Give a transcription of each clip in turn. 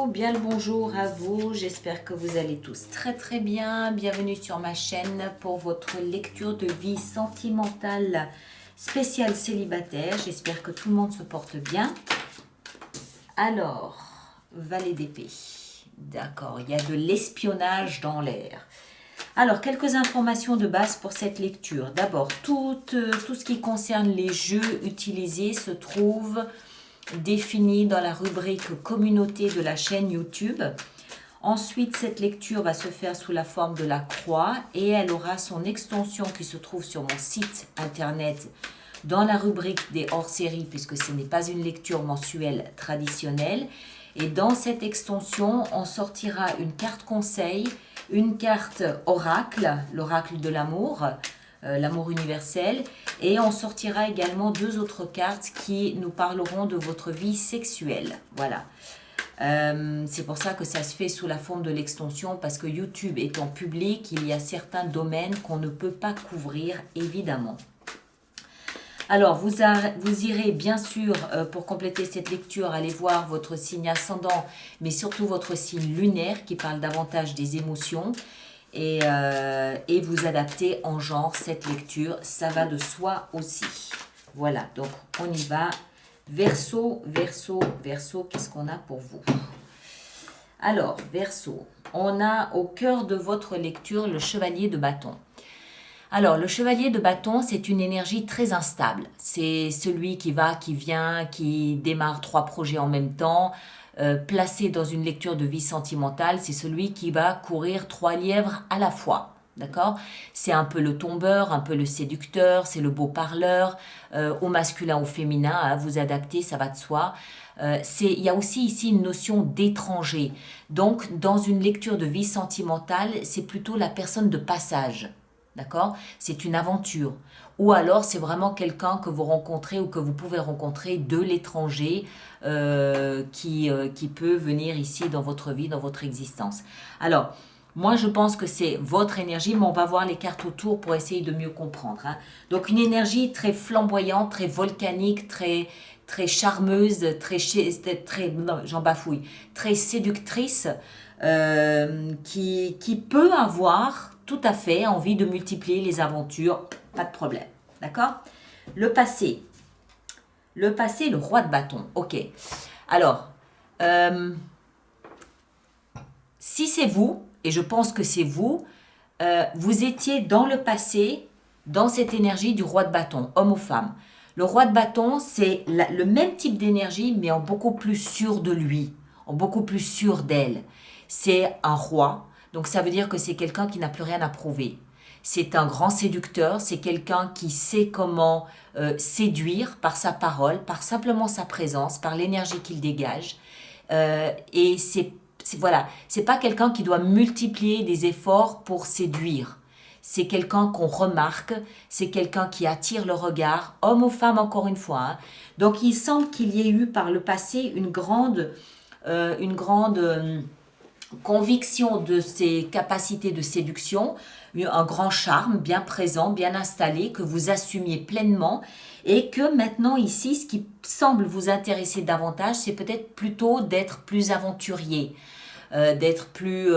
bien le bonjour à vous, j'espère que vous allez tous très bien. Bienvenue sur ma chaîne pour votre lecture de vie sentimentale spéciale célibataire. J'espère que tout le monde se porte bien. Alors, valet d'épée, d'accord, il y a de l'espionnage dans l'air. Alors, quelques informations de base pour cette lecture. D'abord, tout ce qui concerne les jeux utilisés se trouve défini dans la rubrique communauté de la chaîne YouTube. Ensuite, cette lecture va se faire sous la forme de la croix et elle aura son extension qui se trouve sur mon site internet dans la rubrique des hors-séries puisque ce n'est pas une lecture mensuelle traditionnelle. Et dans cette extension, on sortira une carte conseil, une carte oracle, l'oracle de l'amour, l'amour universel, et on sortira également deux autres cartes qui nous parleront de votre vie sexuelle. Voilà. C'est pour ça que ça se fait sous la forme de l'extension, parce que YouTube étant public, il y a certains domaines qu'on ne peut pas couvrir, évidemment. Alors, vous irez bien sûr, pour compléter cette lecture, aller voir votre signe ascendant, mais surtout votre signe lunaire qui parle davantage des émotions. Et vous adapter en genre cette lecture, ça va de soi aussi. Voilà, donc on y va. Verseau, Verseau, Verseau, qu'est-ce qu'on a pour vous? Alors, Verseau, on a au cœur de votre lecture le chevalier de bâton. Alors, le chevalier de bâton, c'est une énergie très instable. C'est celui qui va, qui vient, qui démarre 3 projets en même temps. Placé dans une lecture de vie sentimentale, c'est celui qui va courir 3 lièvres à la fois. D'accord? C'est un peu le tombeur, un peu le séducteur, c'est le beau parleur, au masculin, au féminin, hein, vous adaptez, ça va de soi. Il y a aussi ici une notion d'étranger. Donc, dans une lecture de vie sentimentale, c'est plutôt la personne de passage. D'accord? C'est une aventure. Ou alors, c'est vraiment quelqu'un que vous rencontrez ou que vous pouvez rencontrer de l'étranger qui peut venir ici dans votre vie, dans votre existence. Alors, moi, je pense que c'est votre énergie, mais on va voir les cartes autour pour essayer de mieux comprendre. Hein. Donc, une énergie très flamboyante, très volcanique, très charmeuse, non, j'en bafouille, très séductrice, qui peut avoir tout à fait envie de multiplier les aventures, pas de problème, d'accord? Le passé, le roi de bâton, ok. Alors, si c'est vous, et je pense que c'est vous, vous étiez dans le passé, dans cette énergie du roi de bâton, homme ou femme. Le roi de bâton, c'est le même type d'énergie, mais en beaucoup plus sûr de lui, en beaucoup plus sûr d'elle. C'est un roi, donc ça veut dire que c'est quelqu'un qui n'a plus rien à prouver. C'est un grand séducteur, c'est quelqu'un qui sait comment séduire par sa parole, par simplement sa présence, par l'énergie qu'il dégage. Et voilà, c'est pas quelqu'un qui doit multiplier des efforts pour séduire. C'est quelqu'un qu'on remarque, c'est quelqu'un qui attire le regard, homme ou femme encore une fois. Hein. Donc il semble qu'il y ait eu par le passé une grande conviction de ses capacités de séduction, un grand charme bien présent, bien installé, que vous assumiez pleinement et que maintenant ici, ce qui semble vous intéresser davantage, c'est peut-être plutôt d'être plus aventurier, d'être plus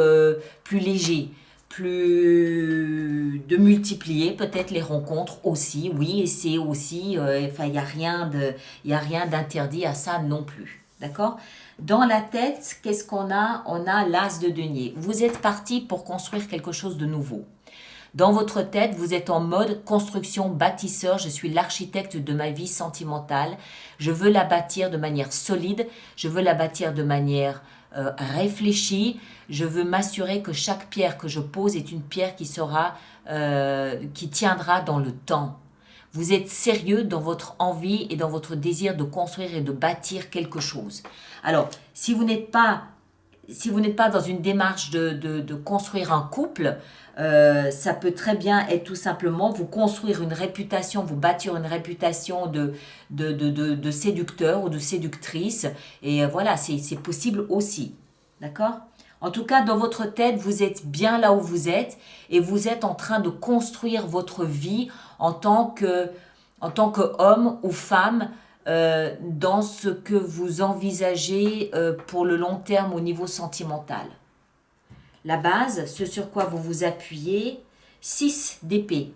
léger, de multiplier peut-être les rencontres aussi, oui, et c'est aussi, il n'y a rien d'interdit à ça non plus, d'accord? Dans la tête, qu'est-ce qu'on a? On a l'as de denier. Vous êtes parti pour construire quelque chose de nouveau. Dans votre tête, vous êtes en mode construction bâtisseur. Je suis l'architecte de ma vie sentimentale. Je veux la bâtir de manière solide. Je veux la bâtir de manière réfléchie. Je veux m'assurer que chaque pierre que je pose est une pierre qui tiendra dans le temps. Vous êtes sérieux dans votre envie et dans votre désir de construire et de bâtir quelque chose. Alors, si vous n'êtes pas dans une démarche de construire un couple, ça peut très bien être tout simplement vous construire une réputation, vous bâtir une réputation de séducteur ou de séductrice. Et voilà, c'est possible aussi. D'accord ? En tout cas, dans votre tête, vous êtes bien là où vous êtes et vous êtes en train de construire votre vie en tant qu'homme ou femme dans ce que vous envisagez pour le long terme au niveau sentimental. La base, ce sur quoi vous vous appuyez, 6 d'épée.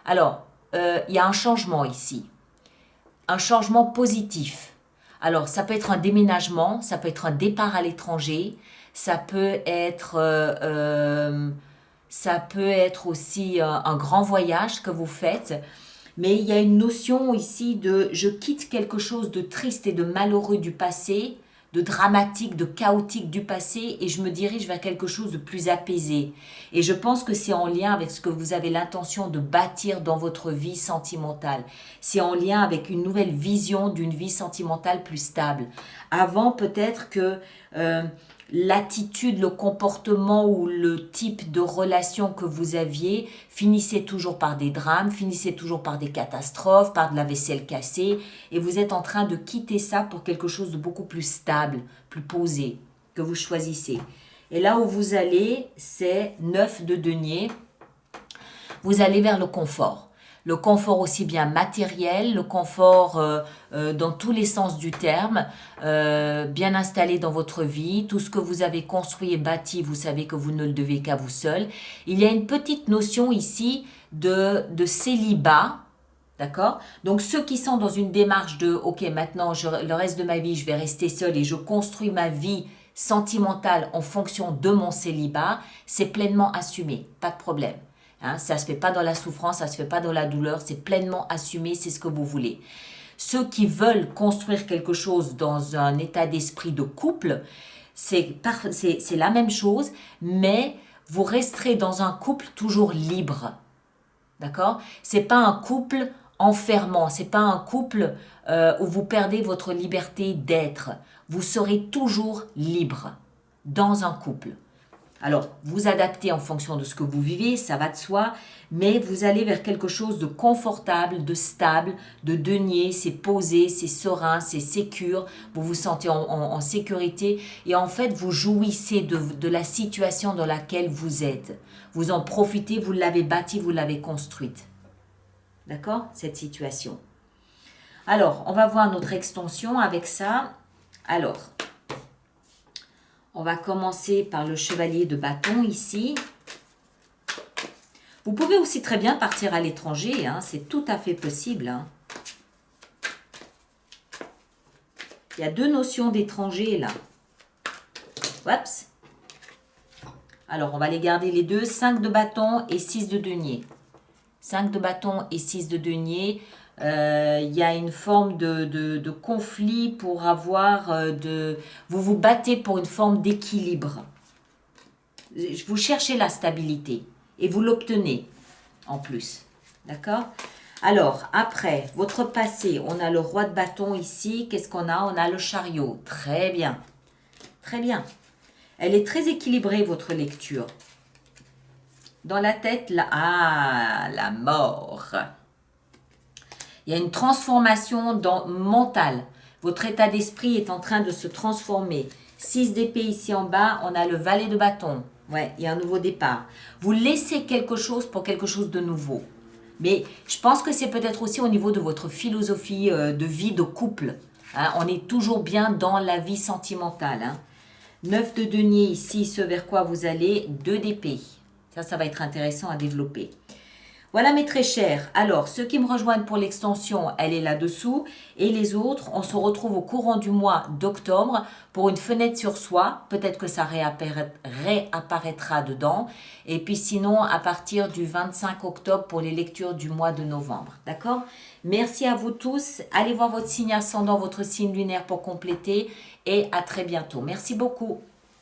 Alors, il y a un changement ici, un changement positif. Alors, ça peut être un déménagement, ça peut être un départ à l'étranger, ça peut être aussi un grand voyage que vous faites. Mais il y a une notion ici de je quitte quelque chose de triste et de malheureux du passé, de dramatique, de chaotique du passé et je me dirige vers quelque chose de plus apaisé. Et je pense que c'est en lien avec ce que vous avez l'intention de bâtir dans votre vie sentimentale. C'est en lien avec une nouvelle vision d'une vie sentimentale plus stable. Avant, peut-être que l'attitude, le comportement ou le type de relation que vous aviez finissait toujours par des drames, finissait toujours par des catastrophes, par de la vaisselle cassée, et vous êtes en train de quitter ça pour quelque chose de beaucoup plus stable, plus posé, que vous choisissez. Et là où vous allez, c'est 9 de denier, vous allez vers le confort. Le confort aussi bien matériel, le confort dans tous les sens du terme, bien installé dans votre vie, tout ce que vous avez construit et bâti, vous savez que vous ne le devez qu'à vous seul. Il y a une petite notion ici de célibat, d'accord? Donc ceux qui sont dans une démarche de « Ok, maintenant le reste de ma vie, je vais rester seul et je construis ma vie sentimentale en fonction de mon célibat », c'est pleinement assumé, pas de problème. Hein, ça ne se fait pas dans la souffrance, ça ne se fait pas dans la douleur, c'est pleinement assumé, c'est ce que vous voulez. Ceux qui veulent construire quelque chose dans un état d'esprit de couple, c'est la même chose, mais vous resterez dans un couple toujours libre. D'accord? Ce n'est pas un couple enfermant, ce n'est pas un couple où vous perdez votre liberté d'être. Vous serez toujours libre dans un couple. Alors, vous adaptez en fonction de ce que vous vivez, ça va de soi, mais vous allez vers quelque chose de confortable, de stable, de denier, c'est posé, c'est serein, c'est sécure, vous vous sentez en sécurité et en fait, vous jouissez de la situation dans laquelle vous êtes. Vous en profitez, vous l'avez bâtie, vous l'avez construite. D'accord? Cette situation. Alors, on va voir notre extension avec ça. Alors, on va commencer par le chevalier de bâton ici. Vous pouvez aussi très bien partir à l'étranger, hein, c'est tout à fait possible. Hein. Il y a deux notions d'étranger là. Oups. Alors, on va les garder les deux, 5 de bâton et 6 de denier. 5 de bâton et 6 de denier. Il y a une forme de conflit pour avoir vous vous battez pour une forme d'équilibre. Vous cherchez la stabilité et vous l'obtenez en plus. D'accord? Alors, après, votre passé, on a le roi de bâton ici. Qu'est-ce qu'on a? On a le chariot. Très bien. Très bien. Elle est très équilibrée, votre lecture. Dans la tête, la mort. Il y a une transformation mentale. Votre état d'esprit est en train de se transformer. 6 d'épée ici en bas, on a le valet de bâton. Ouais, il y a un nouveau départ. Vous laissez quelque chose pour quelque chose de nouveau. Mais je pense que c'est peut-être aussi au niveau de votre philosophie de vie de couple. Hein, on est toujours bien dans la vie sentimentale. Hein. 9 de denier ici, ce vers quoi vous allez. 2 d'épée. Ça va être intéressant à développer. Voilà mes très chers, alors ceux qui me rejoignent pour l'extension, elle est là-dessous et les autres, on se retrouve au courant du mois d'octobre pour une fenêtre sur soi, peut-être que ça réapparaîtra dedans et puis sinon à partir du 25 octobre pour les lectures du mois de novembre, d'accord? Merci à vous tous, allez voir votre signe ascendant, votre signe lunaire pour compléter et à très bientôt. Merci beaucoup.